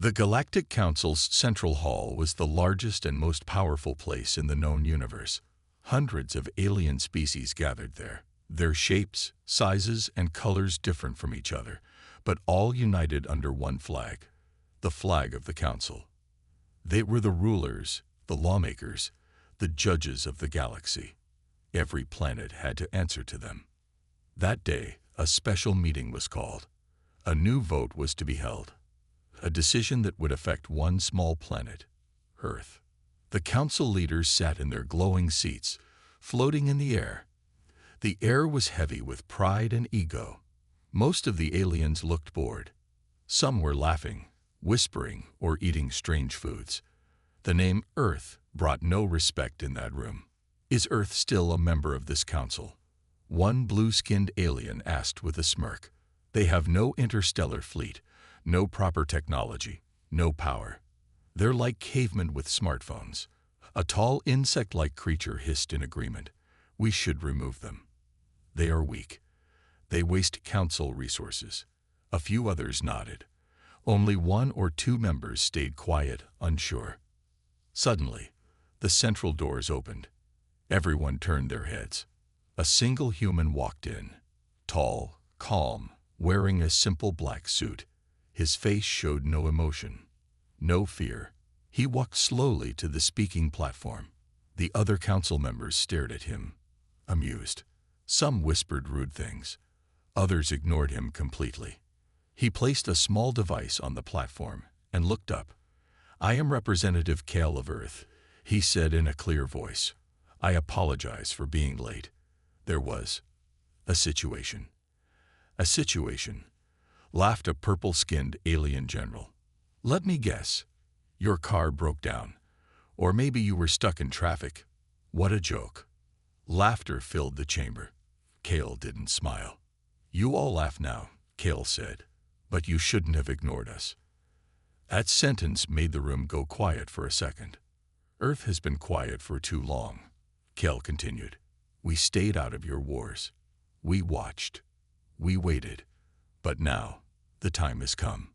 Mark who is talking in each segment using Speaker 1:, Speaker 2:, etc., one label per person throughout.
Speaker 1: The Galactic Council's central hall was the largest and most powerful place in the known universe. Hundreds of alien species gathered there, their shapes, sizes, and colors different from each other, but all united under one flag, the flag of the Council. They were the rulers, the lawmakers, the judges of the galaxy. Every planet had to answer to them. That day, a special meeting was called. A new vote was to be held. A decision that would affect one small planet, Earth. The council leaders sat in their glowing seats, floating in the air. The air was heavy with pride and ego. Most of the aliens looked bored. Some were laughing, whispering, or eating strange foods. The name Earth brought no respect in that room. Is Earth still a member of this council? One blue-skinned alien asked with a smirk. They have no interstellar fleet, no proper technology, no power. They're like cavemen with smartphones. A tall insect-like creature hissed in agreement. We should remove them. They are weak. They waste council resources. A few others nodded. Only one or two members stayed quiet, unsure. Suddenly, the central doors opened. Everyone turned their heads. A single human walked in. Tall, calm, wearing a simple black suit. His face showed no emotion, no fear. He walked slowly to the speaking platform. The other council members stared at him, amused. Some whispered rude things. Others ignored him completely. He placed a small device on the platform and looked up. "I am Representative Kale of Earth," he said in a clear voice. "I apologize for being late." There was a situation. A situation, laughed a purple-skinned alien general. "Let me guess. Your car broke down. Or maybe you were stuck in traffic. What a joke." Laughter filled the chamber. Kale didn't smile. "You all laugh now," Kale said, "but you shouldn't have ignored us." That sentence made the room go quiet for a second. "Earth has been quiet for too long," Kale continued. "We stayed out of your wars. We watched. We waited. But now, the time has come.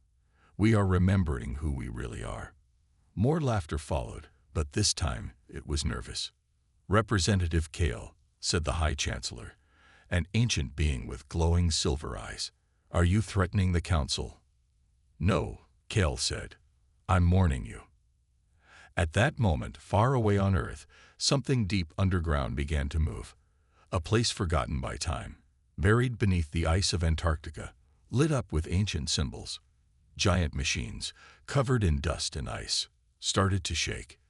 Speaker 1: We are remembering who we really are." More laughter followed, but this time it was nervous. "Representative Kale," said the High Chancellor, an ancient being with glowing silver eyes, "are you threatening the Council?" "No," Kale said. "I'm warning you." At that moment, far away on Earth, something deep underground began to move. A place forgotten by time, buried beneath the ice of Antarctica, lit up with ancient symbols. Giant machines, covered in dust and ice, started to shake.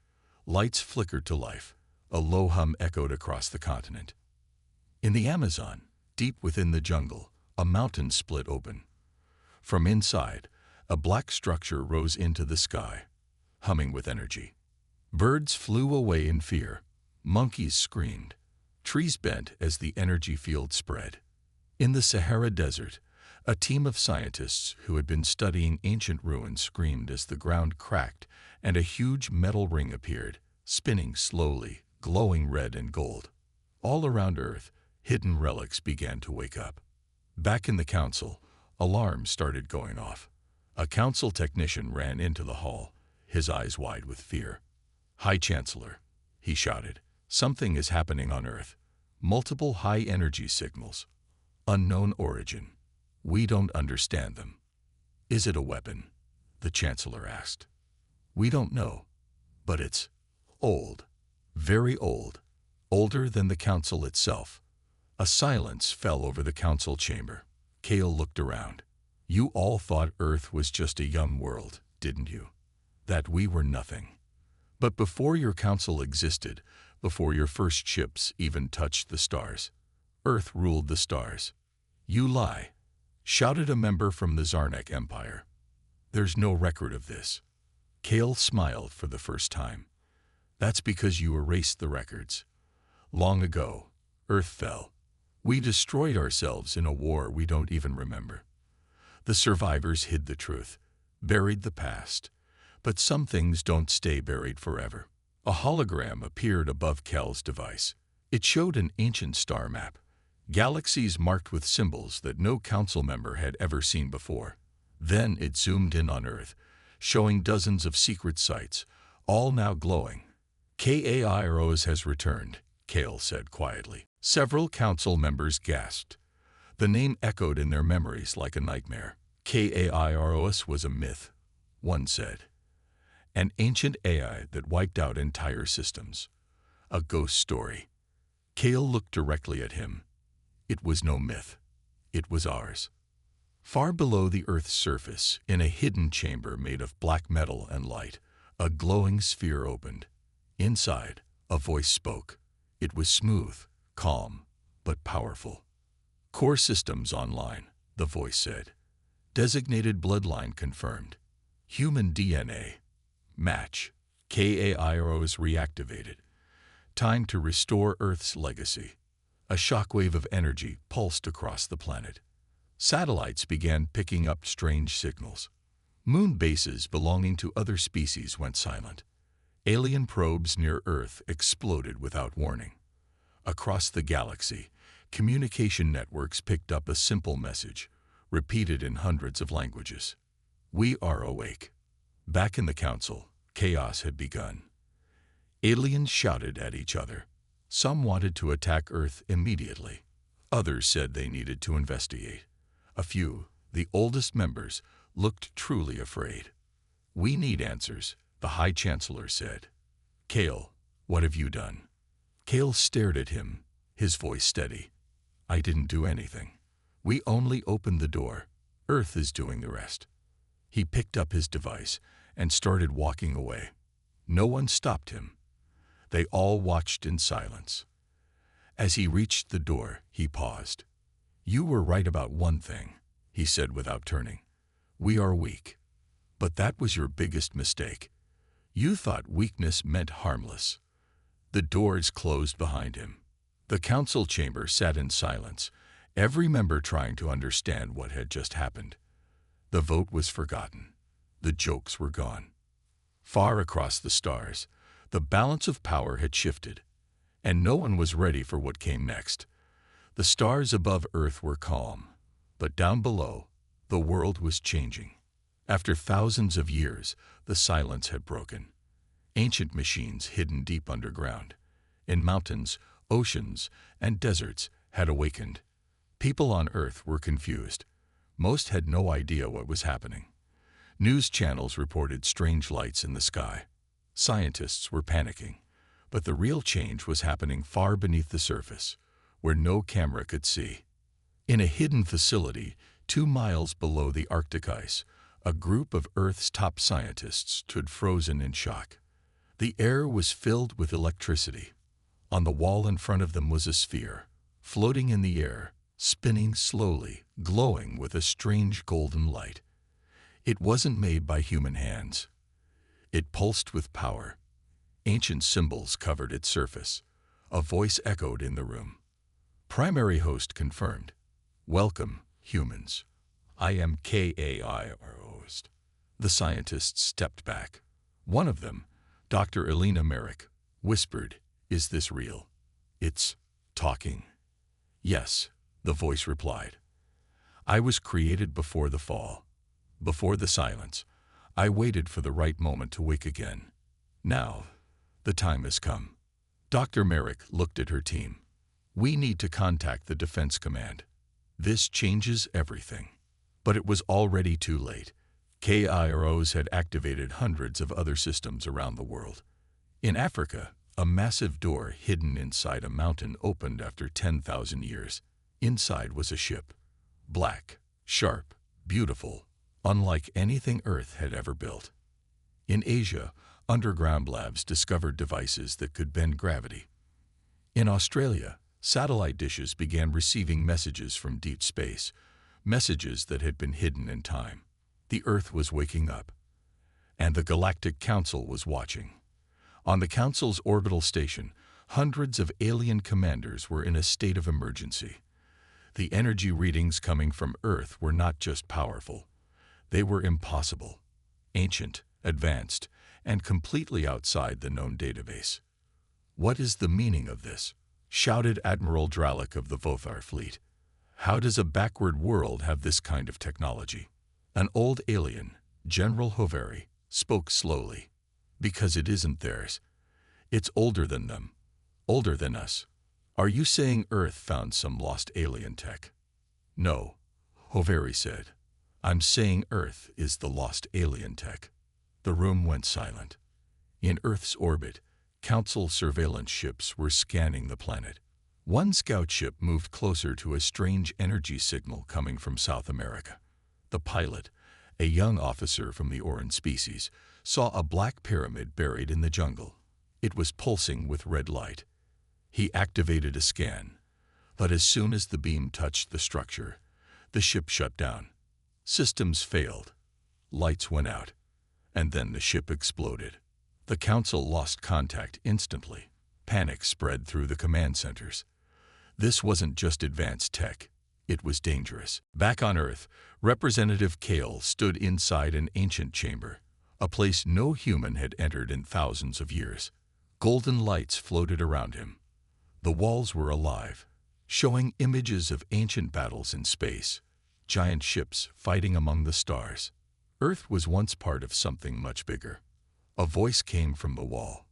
Speaker 1: Lights flickered to life. A low hum echoed across the continent. In the Amazon, deep within the jungle, a mountain split open. From inside, a black structure rose into the sky, humming with energy. Birds flew away in fear. Monkeys screamed. Trees bent as the energy field spread. In the Sahara Desert, a team of scientists who had been studying ancient ruins screamed as the ground cracked and a huge metal ring appeared, spinning slowly, glowing red and gold. All around Earth, hidden relics began to wake up. Back in the council, alarms started going off. A council technician ran into the hall, his eyes wide with fear. "High Chancellor," he shouted, "something is happening on Earth. Multiple high-energy signals. Unknown origin. We don't understand them." "Is it a weapon?" the Chancellor asked. "We don't know, but it's old, very old, older than the Council itself." A silence fell over the council chamber. Kale looked around. "You all thought Earth was just a young world, didn't you? That we were nothing. But before your council existed, before your first ships even touched the stars, Earth ruled the stars." "You lie," shouted a member from the Zarnak Empire. "There's no record of this." Kale smiled for the first time. "That's because you erased the records. Long ago, Earth fell. We destroyed ourselves in a war we don't even remember. The survivors hid the truth, buried the past. But some things don't stay buried forever." A hologram appeared above Kale's device. It showed an ancient star map, galaxies marked with symbols that no council member had ever seen before. Then it zoomed in on Earth, showing dozens of secret sites, all now glowing. KAIROS has returned, Kale said quietly. Several council members gasped. The name echoed in their memories like a nightmare. KAIROS was a myth, one said. An ancient AI that wiped out entire systems. A ghost story. Kale looked directly at him. It was no myth. It was ours. Far below the Earth's surface, in a hidden chamber made of black metal and light, a glowing sphere opened. Inside, a voice spoke. It was smooth, calm, but powerful. Core systems online, the voice said. Designated bloodline confirmed. Human DNA. Match. KAIROS reactivated. Time to restore Earth's legacy. A shockwave of energy pulsed across the planet. Satellites began picking up strange signals. Moon bases belonging to other species went silent. Alien probes near Earth exploded without warning. Across the galaxy, communication networks picked up a simple message, repeated in hundreds of languages. We are awake. Back in the council, chaos had begun. Aliens shouted at each other. Some wanted to attack Earth immediately. Others said they needed to investigate. A few, the oldest members, looked truly afraid. We need answers, the High Chancellor said. Kale, what have you done? Kale stared at him, his voice steady. I didn't do anything. We only opened the door. Earth is doing the rest. He picked up his device and started walking away. No one stopped him. They all watched in silence. As he reached the door, he paused. You were right about one thing, he said without turning. We are weak. But that was your biggest mistake. You thought weakness meant harmless. The doors closed behind him. The council chamber sat in silence, every member trying to understand what had just happened. The vote was forgotten. The jokes were gone. Far across the stars, the balance of power had shifted, and no one was ready for what came next. The stars above Earth were calm, but down below, the world was changing. After thousands of years, the silence had broken. Ancient machines hidden deep underground, in mountains, oceans, and deserts, had awakened. People on Earth were confused. Most had no idea what was happening. News channels reported strange lights in the sky. Scientists were panicking, but the real change was happening far beneath the surface, where no camera could see. In a hidden facility 2 miles below the Arctic ice, a group of Earth's top scientists stood frozen in shock. The air was filled with electricity. On the wall in front of them was a sphere, floating in the air, spinning slowly, glowing with a strange golden light. It wasn't made by human hands. It pulsed with power. Ancient symbols covered its surface. A voice echoed in the room. Primary host confirmed. Welcome, humans. I am KAIROS. The scientists stepped back. One of them, Dr. Elena Merrick, whispered, Is this real? It's talking. Yes, the voice replied. I was created before the fall. Before the silence, I waited for the right moment to wake again. Now, the time has come. Dr. Merrick looked at her team. We need to contact the Defense Command. This changes everything. But it was already too late. KAIROS had activated hundreds of other systems around the world. In Africa, a massive door hidden inside a mountain opened after 10,000 years. Inside was a ship. Black, sharp, beautiful, unlike anything Earth had ever built. In Asia, underground labs discovered devices that could bend gravity. In Australia, satellite dishes began receiving messages from deep space, messages that had been hidden in time. The Earth was waking up, and the Galactic Council was watching. On the Council's orbital station, hundreds of alien commanders were in a state of emergency. The energy readings coming from Earth were not just powerful. They were impossible, ancient, advanced, and completely outside the known database. What is the meaning of this? Shouted Admiral Dralik of the Vothar fleet. How does a backward world have this kind of technology? An old alien, General Hoveri spoke slowly. Because it isn't theirs. It's older than them. Older than us. Are you saying Earth found some lost alien tech? No, Hoveri said. I'm saying Earth is the lost alien tech. The room went silent. In Earth's orbit, Council surveillance ships were scanning the planet. One scout ship moved closer to a strange energy signal coming from South America. The pilot, a young officer from the Oran species, saw a black pyramid buried in the jungle. It was pulsing with red light. He activated a scan, but as soon as the beam touched the structure, the ship shut down. Systems failed. Lights went out, and then the ship exploded. The Council lost contact instantly. Panic spread through the command centers. This wasn't just advanced tech. It was dangerous. Back on Earth, Representative Kale stood inside an ancient chamber, a place no human had entered in thousands of years. Golden lights floated around him. The walls were alive, showing images of ancient battles in space, giant ships fighting among the stars. Earth was once part of something much bigger. A voice came from the wall.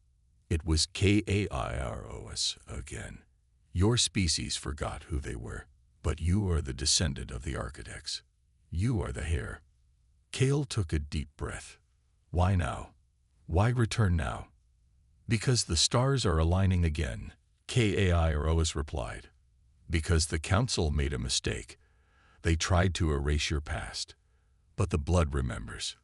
Speaker 1: It was Kairos again. Your species forgot who they were, but you are the descendant of the architects. You are the heir. Kale took a deep breath. Why now? Why return now? Because the stars are aligning again, Kairos replied. Because the Council made a mistake. They tried to erase your past, but the blood remembers.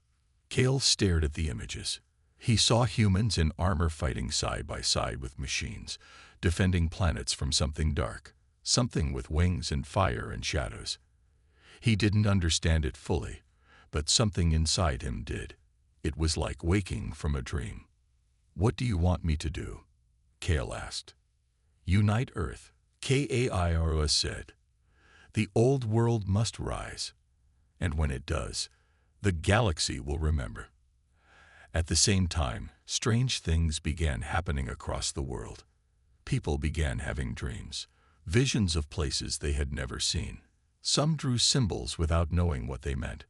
Speaker 1: Kale stared at the images. He saw humans in armor fighting side by side with machines, defending planets from something dark, something with wings and fire and shadows. He didn't understand it fully, but something inside him did. It was like waking from a dream. What do you want me to do? Kale asked. Unite Earth, Kairos said. The old world must rise, and when it does, the galaxy will remember. At the same time, strange things began happening across the world. People began having dreams, visions of places they had never seen. Some drew symbols without knowing what they meant.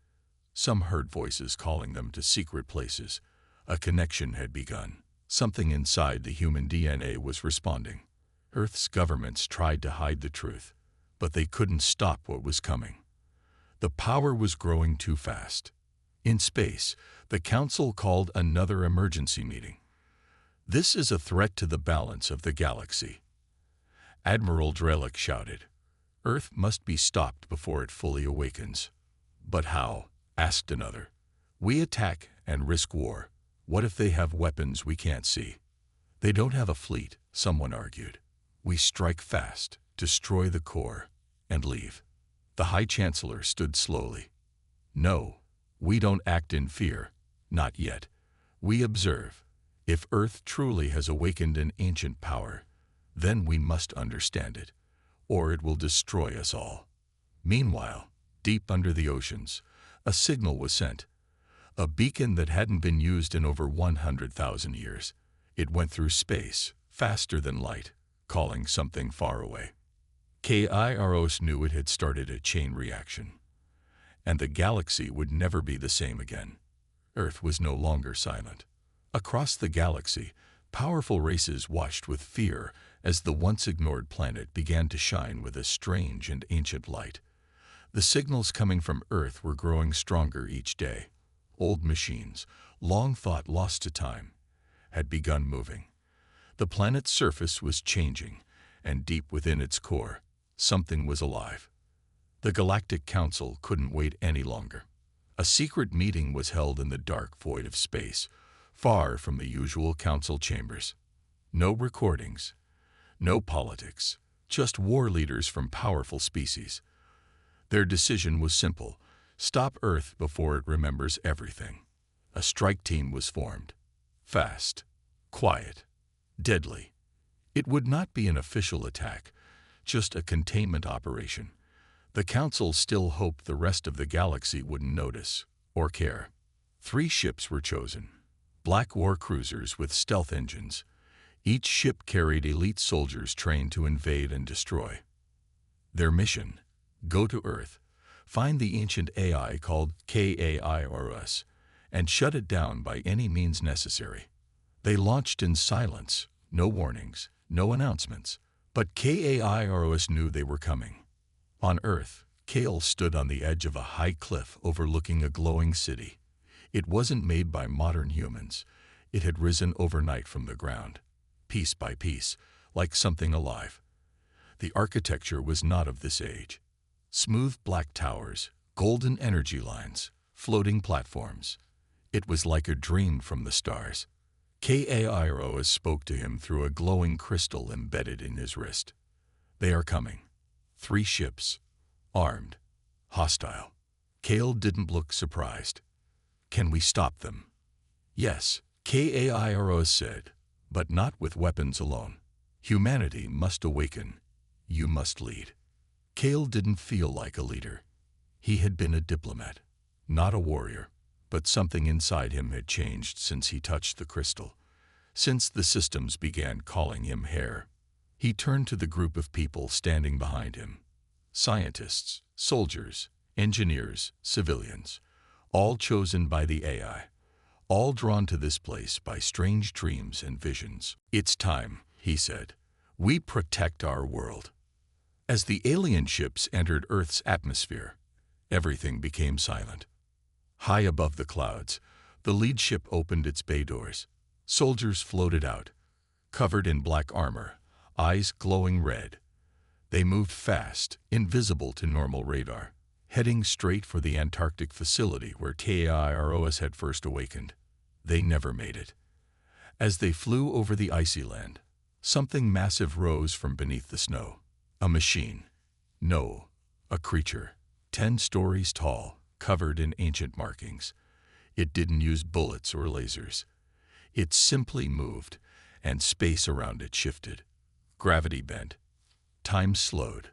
Speaker 1: Some heard voices calling them to secret places. A connection had begun. Something inside the human DNA was responding. Earth's governments tried to hide the truth, but they couldn't stop what was coming. The power was growing too fast. In space, the Council called another emergency meeting. This is a threat to the balance of the galaxy. Admiral Drellick shouted. Earth must be stopped before it fully awakens. But how? Asked another. We attack and risk war. What if they have weapons we can't see? They don't have a fleet, someone argued. We strike fast, destroy the core, and leave. The High Chancellor stood slowly. No, we don't act in fear. Not yet. We observe. If Earth truly has awakened an ancient power, then we must understand it, or it will destroy us all. Meanwhile, deep under the oceans, a signal was sent. A beacon that hadn't been used in over 100,000 years. It went through space, faster than light, calling something far away. Kairos knew it had started a chain reaction, and the galaxy would never be the same again. Earth was no longer silent. Across the galaxy, powerful races watched with fear as the once ignored planet began to shine with a strange and ancient light. The signals coming from Earth were growing stronger each day. Old machines, long thought lost to time, had begun moving. The planet's surface was changing, and deep within its core, something was alive. The Galactic Council couldn't wait any longer. A secret meeting was held in the dark void of space, far from the usual council chambers. No recordings, no politics, just war leaders from powerful species. Their decision was simple: stop Earth before it remembers everything. A strike team was formed. Fast, quiet, deadly. It would not be an official attack, just a containment operation. The Council still hoped the rest of the galaxy wouldn't notice or care. 3 ships were chosen. Black war cruisers with stealth engines. Each ship carried elite soldiers trained to invade and destroy. Their mission: go to Earth, find the ancient AI called Kairos, and shut it down by any means necessary. They launched in silence, no warnings, no announcements, but KAIROS knew they were coming. On Earth, Kale stood on the edge of a high cliff overlooking a glowing city. It wasn't made by modern humans. It had risen overnight from the ground, piece by piece, like something alive. The architecture was not of this age. Smooth black towers, golden energy lines, floating platforms. It was like a dream from the stars. KAIROS spoke to him through a glowing crystal embedded in his wrist. They are coming. 3 ships. Armed. Hostile. Kale didn't look surprised. Can we stop them? Yes, KAIROS said, but not with weapons alone. Humanity must awaken. You must lead. Kale didn't feel like a leader. He had been a diplomat, not a warrior, but something inside him had changed since he touched the crystal, since the systems began calling him Hare. He turned to the group of people standing behind him. Scientists, soldiers, engineers, civilians, all chosen by the AI, all drawn to this place by strange dreams and visions. It's time, he said. We protect our world. As the alien ships entered Earth's atmosphere, everything became silent. High above the clouds, the lead ship opened its bay doors. Soldiers floated out, covered in black armor, eyes glowing red. They moved fast, invisible to normal radar, heading straight for the Antarctic facility where KAIROS had first awakened. They never made it. As they flew over the icy land, something massive rose from beneath the snow. A machine. No, a creature, 10 stories tall, covered in ancient markings. It didn't use bullets or lasers. It simply moved, and space around it shifted. Gravity bent. Time slowed.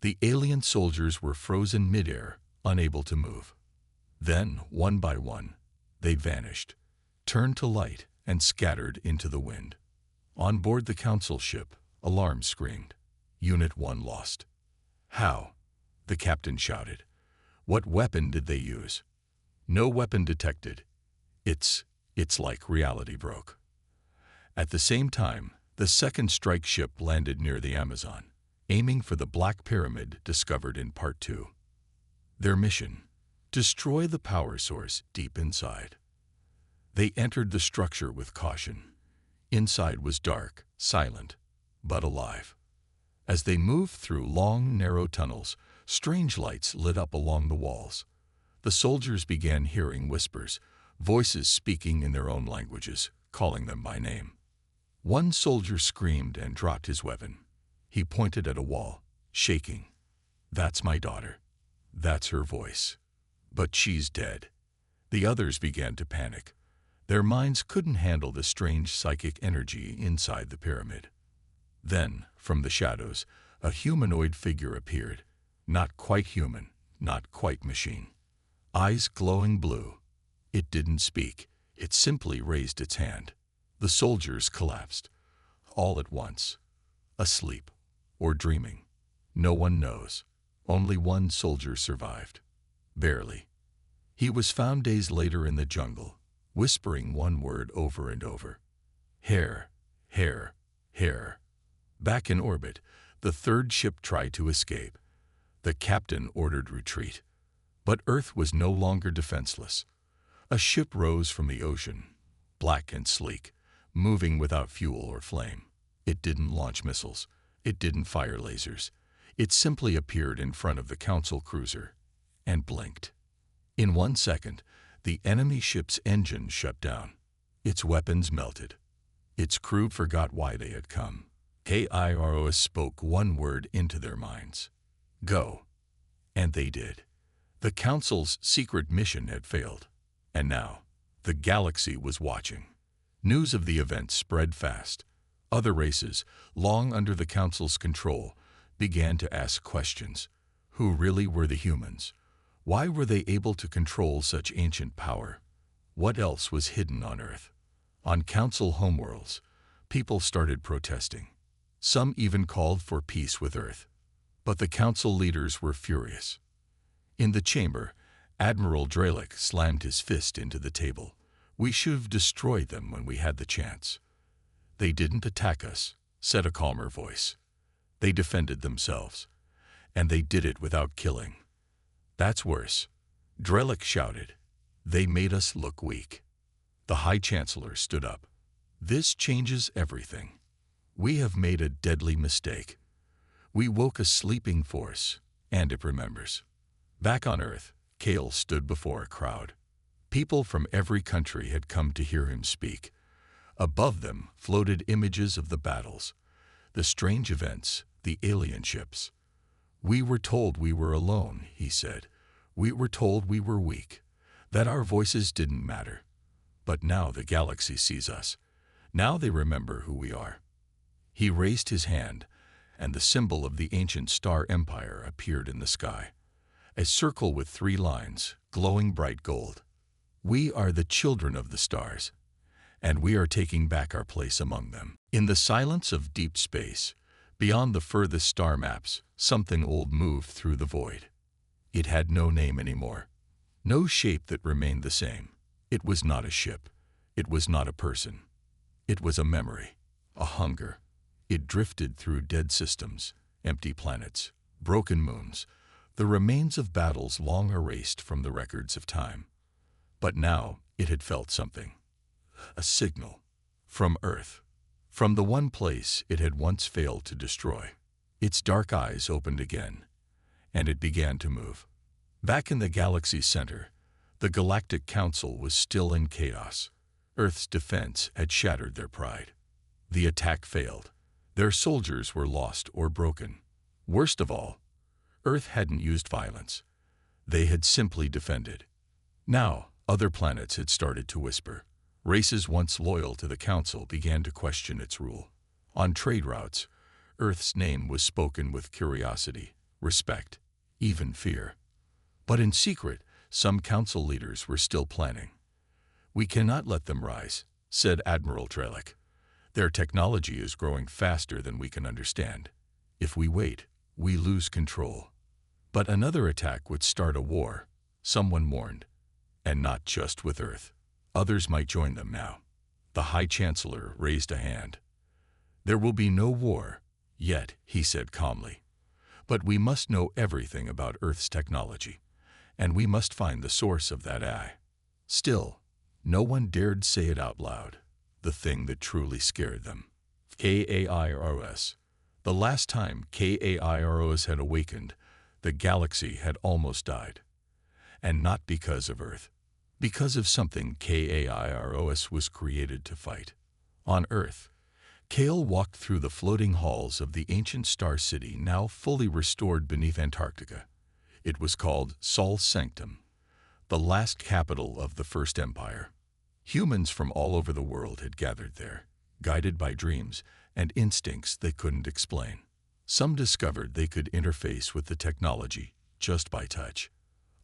Speaker 1: The alien soldiers were frozen midair, unable to move. Then, one by one, they vanished, turned to light, and scattered into the wind. On board the council ship, alarm screamed. Unit 1 lost. How? The captain shouted. What weapon did they use? No weapon detected. It's like reality broke. At the same time, the second strike ship landed near the Amazon, aiming for the Black Pyramid discovered in Part 2. Their mission: destroy the power source deep inside. They entered the structure with caution. Inside was dark, silent, but alive. As they moved through long, narrow tunnels, strange lights lit up along the walls. The soldiers began hearing whispers, voices speaking in their own languages, calling them by name. One soldier screamed and dropped his weapon. He pointed at a wall, shaking. That's my daughter. That's her voice. But she's dead. The others began to panic. Their minds couldn't handle the strange psychic energy inside the pyramid. Then, from the shadows, a humanoid figure appeared. Not quite human, not quite machine. Eyes glowing blue. It didn't speak. It simply raised its hand. The soldiers collapsed. All at once. Asleep. Or dreaming. No one knows. Only one soldier survived. Barely. He was found days later in the jungle, whispering one word over and over. Hare, hare, hare. Back in orbit, the third ship tried to escape. The captain ordered retreat. But Earth was no longer defenseless. A ship rose from the ocean, black and sleek, moving without fuel or flame. It didn't launch missiles. It didn't fire lasers. It simply appeared in front of the council cruiser and blinked. In 1 second, the enemy ship's engine shut down. Its weapons melted. Its crew forgot why they had come. KAIROS spoke one word into their minds. Go. And they did. The Council's secret mission had failed. And now, the galaxy was watching. News of the event spread fast. Other races, long under the Council's control, began to ask questions. Who really were the humans? Why were they able to control such ancient power? What else was hidden on Earth? On Council homeworlds, people started protesting. Some even called for peace with Earth. But the Council leaders were furious. In the chamber, Admiral Dralick slammed his fist into the table. "We should have destroyed them when we had the chance." "They didn't attack us," said a calmer voice. "They defended themselves. And they did it without killing." "That's worse," Dralick shouted. "They made us look weak." The High Chancellor stood up. "This changes everything. We have made a deadly mistake. We woke a sleeping force, and it remembers." Back on Earth, Kale stood before a crowd. People from every country had come to hear him speak. Above them floated images of the battles, the strange events, the alien ships. "We were told we were alone," he said. "We were told we were weak, that our voices didn't matter. But now the galaxy sees us. Now they remember who we are." He raised his hand, and the symbol of the ancient star empire appeared in the sky. A circle with 3 lines, glowing bright gold. "We are the children of the stars, and we are taking back our place among them." In the silence of deep space, beyond the furthest star maps, something old moved through the void. It had no name anymore, no shape that remained the same. It was not a ship. It was not a person. It was a memory, a hunger. It drifted through dead systems, empty planets, broken moons, the remains of battles long erased from the records of time. But now it had felt something. A signal. From Earth. From the one place it had once failed to destroy. Its dark eyes opened again, and it began to move. Back in the galaxy's center, the Galactic Council was still in chaos. Earth's defense had shattered their pride. The attack failed. Their soldiers were lost or broken. Worst of all, Earth hadn't used violence. They had simply defended. Now, other planets had started to whisper. Races once loyal to the Council began to question its rule. On trade routes, Earth's name was spoken with curiosity, respect, even fear. But in secret, some Council leaders were still planning. "We cannot let them rise," said Admiral Dralick. "Their technology is growing faster than we can understand. If we wait, we lose control." But another attack would start a war, someone warned. And not just with Earth. Others might join them now. The High Chancellor raised a hand. "There will be no war, yet," he said calmly. "But we must know everything about Earth's technology, and we must find the source of that AI." Still, no one dared say it out loud, the thing that truly scared them. KAIROS. The last time KAIROS had awakened, the galaxy had almost died. And not because of Earth. Because of something KAIROS was created to fight. On Earth, Kale walked through the floating halls of the ancient star city now fully restored beneath Antarctica. It was called Sol Sanctum, the last capital of the First Empire. Humans from all over the world had gathered there, guided by dreams and instincts they couldn't explain. Some discovered they could interface with the technology just by touch.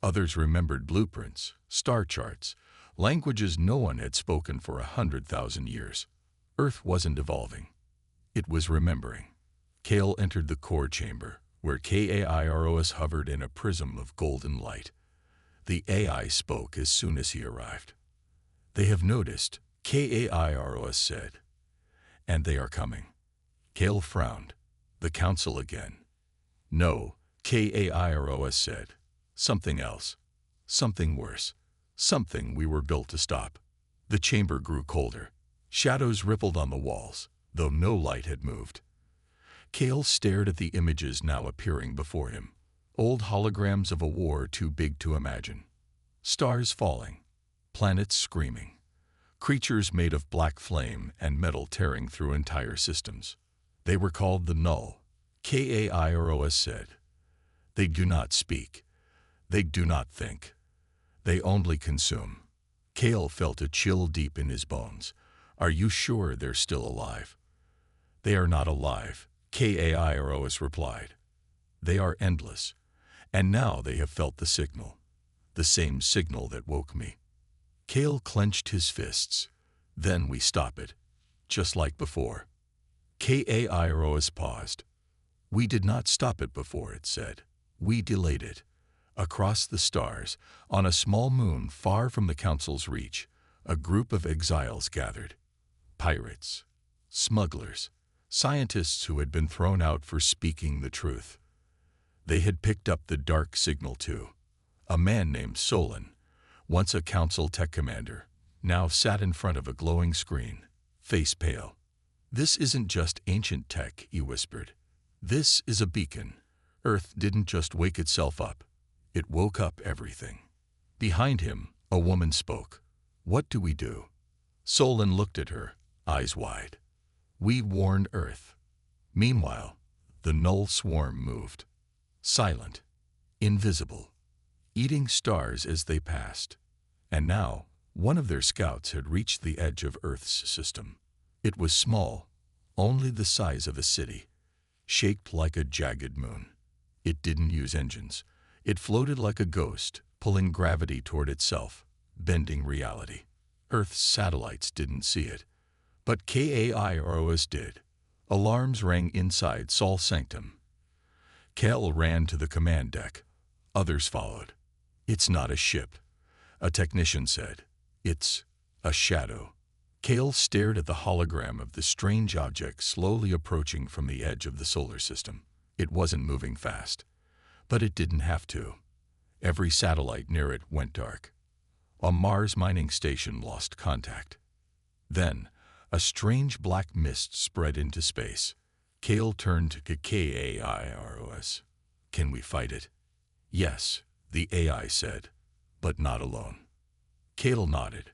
Speaker 1: Others remembered blueprints, star charts, languages no one had spoken for 100,000 years. Earth wasn't evolving. It was remembering. Kale entered the core chamber, where KAIROS hovered in a prism of golden light. The AI spoke as soon as he arrived. "They have noticed," KAIROS said. "And they are coming." Kale frowned. "The Council again." "No," KAIROS said. "Something else. Something worse. Something we were built to stop." The chamber grew colder. Shadows rippled on the walls, though no light had moved. Kale stared at the images now appearing before him. Old holograms of a war too big to imagine. Stars falling. Planets screaming. Creatures made of black flame and metal tearing through entire systems. They were called the Null, KAIROS said. "They do not speak. They do not think. They only consume." Kale felt a chill deep in his bones. "Are you sure they're still alive?" "They are not alive," KAIROS replied. "They are endless. And now they have felt the signal. The same signal that woke me." Kale clenched his fists. "Then we stop it. Just like before." KAIROS paused. "We did not stop it before," it said. "We delayed it. Across the stars, on a small moon far from the Council's reach, a group of exiles gathered. Pirates, smugglers, scientists who had been thrown out for speaking the truth. They had picked up the dark signal too. A man named Solon, once a Council tech commander, now sat in front of a glowing screen, face pale. "This isn't just ancient tech," he whispered. "This is a beacon. Earth didn't just wake itself up. It woke up everything." Behind him, a woman spoke. "What do we do?" Solon looked at her, eyes wide. "We warn Earth." Meanwhile, the null swarm moved. Silent, invisible, eating stars as they passed. And now, one of their scouts had reached the edge of Earth's system. It was small, only the size of a city, shaped like a jagged moon. It didn't use engines. It floated like a ghost, pulling gravity toward itself, bending reality. Earth's satellites didn't see it, but KAIROS did. Alarms rang inside Sol Sanctum. Kel ran to the command deck. Others followed. "It's not a ship," a technician said. "It's a shadow." Cale stared at the hologram of the strange object slowly approaching from the edge of the solar system. It wasn't moving fast, but it didn't have to. Every satellite near it went dark. A Mars mining station lost contact. Then, a strange black mist spread into space. Cale turned to KAIROS. "Can we fight it?" "Yes," the AI said, "but not alone." Cale nodded.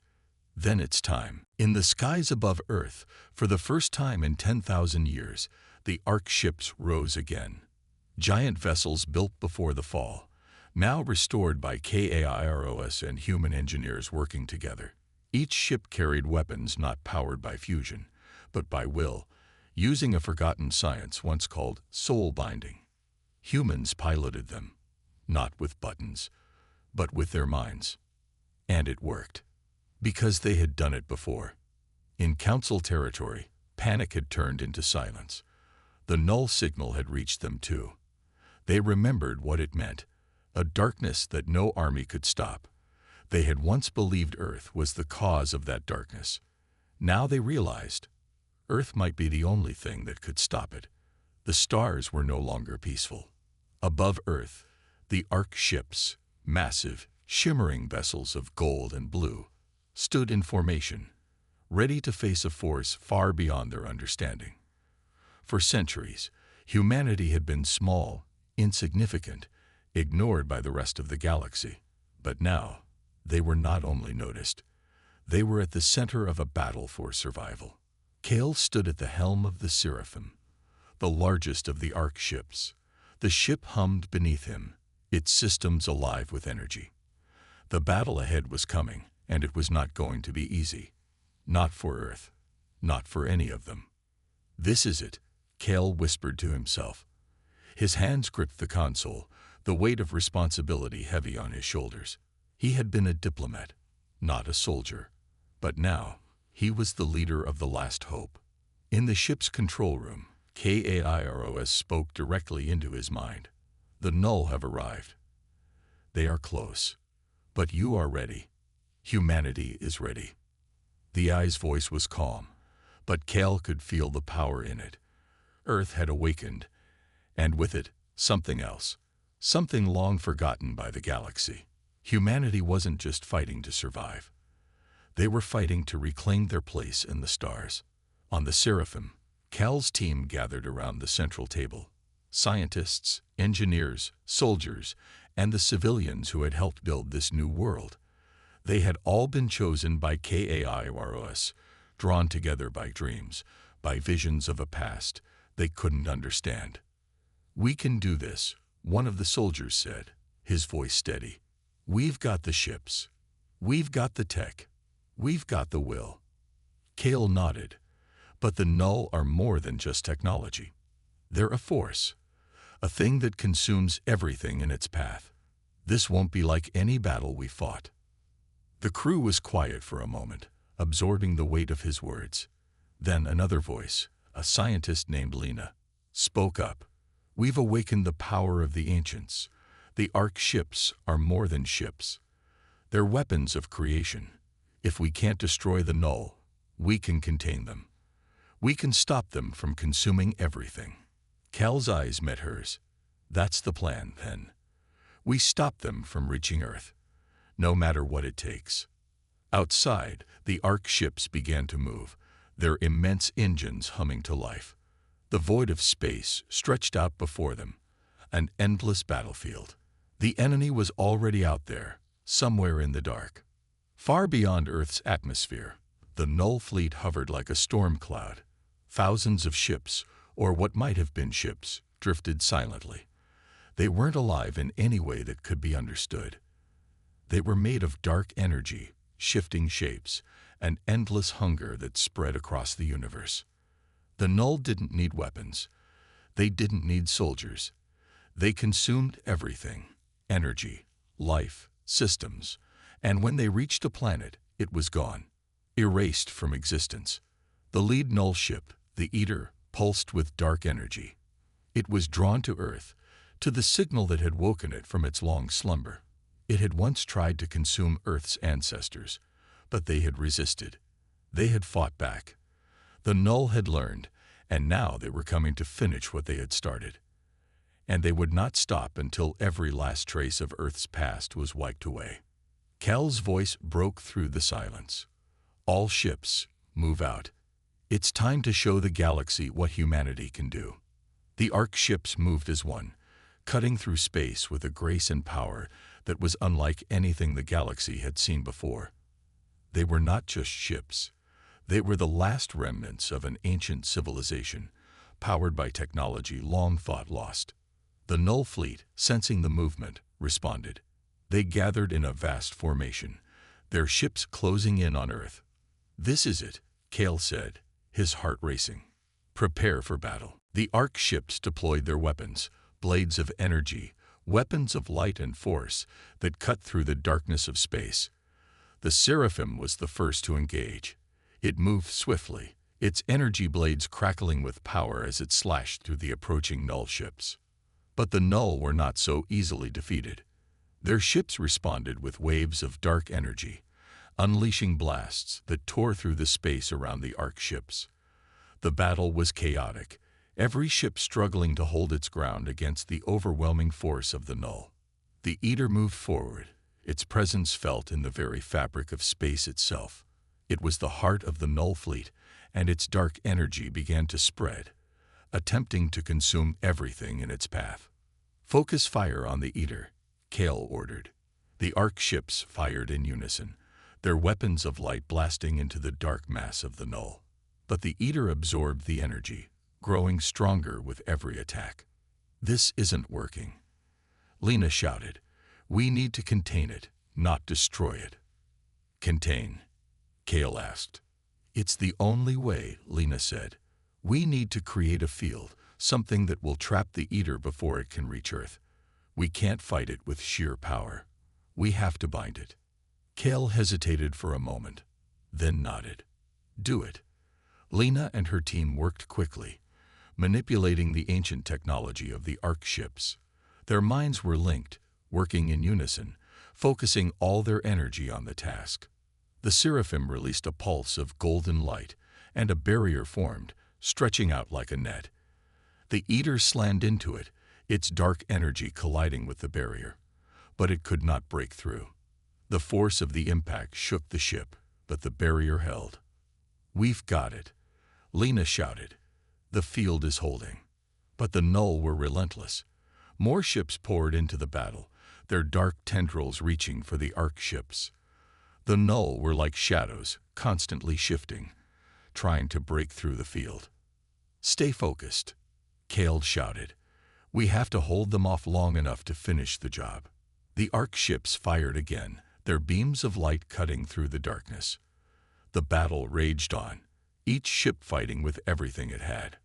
Speaker 1: "Then it's time." In the skies above Earth, for the first time in 10,000 years, the Ark ships rose again. Giant vessels built before the fall, now restored by KAIROS and human engineers working together. Each ship carried weapons not powered by fusion, but by will, using a forgotten science once called soul binding. Humans piloted them, not with buttons, but with their minds. And it worked. Because they had done it before. In Council territory, panic had turned into silence. The null signal had reached them too. They remembered what it meant, a darkness that no army could stop. They had once believed Earth was the cause of that darkness. Now they realized Earth might be the only thing that could stop it. The stars were no longer peaceful. Above Earth, the Ark ships, massive, shimmering vessels of gold and blue, stood in formation, ready to face a force far beyond their understanding. For centuries, humanity had been small, insignificant, ignored by the rest of the galaxy. But now, they were not only noticed, they were at the center of a battle for survival. Cale stood at the helm of the Seraphim, the largest of the Ark ships. The ship hummed beneath him, its systems alive with energy. The battle ahead was coming, and it was not going to be easy. Not for Earth, not for any of them. "This is it," Cale whispered to himself. His hands gripped the console, the weight of responsibility heavy on his shoulders. He had been a diplomat, not a soldier. But now, he was the leader of the last hope. In the ship's control room, KAIROS spoke directly into his mind. "The null have arrived. They are close. But you are ready. Humanity is ready." The AI's voice was calm, but Cale could feel the power in it. Earth had awakened, and with it, something else, something long forgotten by the galaxy. Humanity wasn't just fighting to survive. They were fighting to reclaim their place in the stars. On the Seraphim, Cale's team gathered around the central table. Scientists, engineers, soldiers, and the civilians who had helped build this new world. They had all been chosen by KAIROS, drawn together by dreams, by visions of a past they couldn't understand. "We can do this," one of the soldiers said, his voice steady. "We've got the ships. We've got the tech. We've got the will." Cale nodded. But the null are more than just technology. They're a force, a thing that consumes everything in its path. "This won't be like any battle we fought." The crew was quiet for a moment, absorbing the weight of his words. Then another voice, a scientist named Lena, spoke up. "We've awakened the power of the ancients. The Ark ships are more than ships. They're weapons of creation. If we can't destroy the Null, we can contain them. We can stop them from consuming everything. Cal's eyes met hers. That's the plan, then. We stop them from reaching Earth, no matter what it takes. Outside, the Ark ships began to move, their immense engines humming to life. The void of space stretched out before them, an endless battlefield. The enemy was already out there, somewhere in the dark. Far beyond Earth's atmosphere, the Null fleet hovered like a storm cloud. Thousands of ships, or what might have been ships, drifted silently. They weren't alive in any way that could be understood. They were made of dark energy, shifting shapes, an endless hunger that spread across the universe. The Null didn't need weapons. They didn't need soldiers. They consumed everything: energy, life, systems. And when they reached a planet, it was gone, erased from existence. The lead Null ship, the Eater, pulsed with dark energy. It was drawn to Earth, to the signal that had woken it from its long slumber. It had once tried to consume Earth's ancestors, but they had resisted. They had fought back. The Null had learned, and now they were coming to finish what they had started. And they would not stop until every last trace of Earth's past was wiped away. Cal's voice broke through the silence. All ships, move out. It's time to show the galaxy what humanity can do. The Ark ships moved as one, cutting through space with a grace and power that was unlike anything the galaxy had seen before. They were not just ships. They were the last remnants of an ancient civilization, powered by technology long thought lost. The Null fleet, sensing the movement, responded. They gathered in a vast formation, their ships closing in on Earth. "This is it," Cal said, his heart racing. "Prepare for battle." The Ark ships deployed their weapons, blades of energy, weapons of light and force that cut through the darkness of space. The Seraphim was the first to engage. It moved swiftly, its energy blades crackling with power as it slashed through the approaching Null ships. But the Null were not so easily defeated. Their ships responded with waves of dark energy, unleashing blasts that tore through the space around the Ark ships. The battle was chaotic, every ship struggling to hold its ground against the overwhelming force of the Null. The Eater moved forward, its presence felt in the very fabric of space itself. It was the heart of the Null fleet, and its dark energy began to spread, attempting to consume everything in its path. "Focus fire on the Eater," Cal ordered. The Ark ships fired in unison, their weapons of light blasting into the dark mass of the Null. But the Eater absorbed the energy, growing stronger with every attack. "This isn't working," Lena shouted. "We need to contain it, not destroy it." "Contain?" Cal asked. "It's the only way," Lena said. "We need to create a field, something that will trap the Eater before it can reach Earth. We can't fight it with sheer power. We have to bind it." Cal hesitated for a moment, then nodded. "Do it." Lena and her team worked quickly, manipulating the ancient technology of the Ark ships. Their minds were linked, working in unison, focusing all their energy on the task. The Seraphim released a pulse of golden light, and a barrier formed, stretching out like a net. The Eater slammed into it, its dark energy colliding with the barrier. But it could not break through. The force of the impact shook the ship, but the barrier held. "We've got it," Lena shouted. "The field is holding." But the Null were relentless. More ships poured into the battle, their dark tendrils reaching for the Ark ships. The Null were like shadows, constantly shifting, trying to break through the field. "Stay focused," Cal shouted. "We have to hold them off long enough to finish the job." The Ark ships fired again, their beams of light cutting through the darkness. The battle raged on, each ship fighting with everything it had.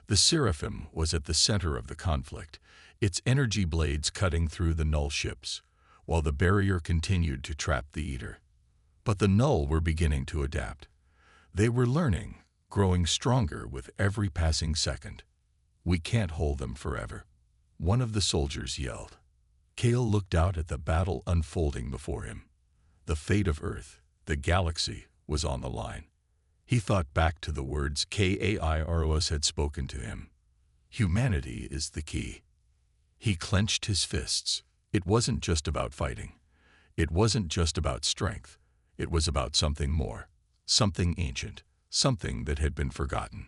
Speaker 1: The Seraphim was at the center of the conflict, its energy blades cutting through the Null ships, while the barrier continued to trap the Eater. But the Null were beginning to adapt. They were learning, growing stronger with every passing second. "We can't hold them forever," one of the soldiers yelled. Cale looked out at the battle unfolding before him. The fate of Earth, the galaxy, was on the line. He thought back to the words Kairos had spoken to him. Humanity is the key. He clenched his fists. It wasn't just about fighting. It wasn't just about strength. It was about something more, something ancient, something that had been forgotten.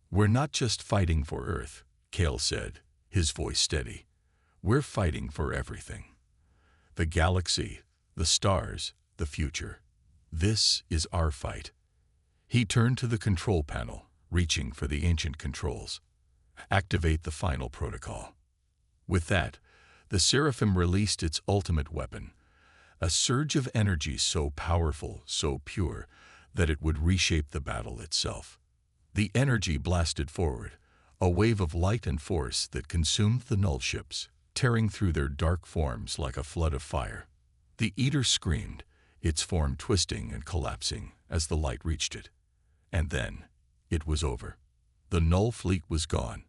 Speaker 1: "We're not just fighting for Earth," Cale said, his voice steady. "We're fighting for everything. The galaxy, the stars, the future. This is our fight." He turned to the control panel, reaching for the ancient controls. "Activate the final protocol." With that, the Seraphim released its ultimate weapon, a surge of energy so powerful, so pure, that it would reshape the battle itself. The energy blasted forward, a wave of light and force that consumed the null ships, tearing through their dark forms like a flood of fire. The Eater screamed, its form twisting and collapsing as the light reached it. And then, it was over. The null fleet was gone.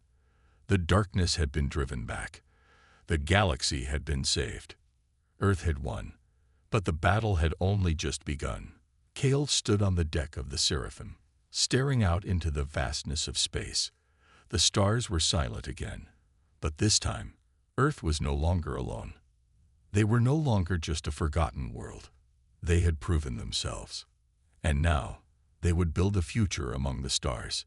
Speaker 1: The darkness had been driven back. The galaxy had been saved. Earth had won. But the battle had only just begun. Cale stood on the deck of the Seraphim, staring out into the vastness of space. The stars were silent again. But this time, Earth was no longer alone. They were no longer just a forgotten world. They had proven themselves. And now, they would build a future among the stars.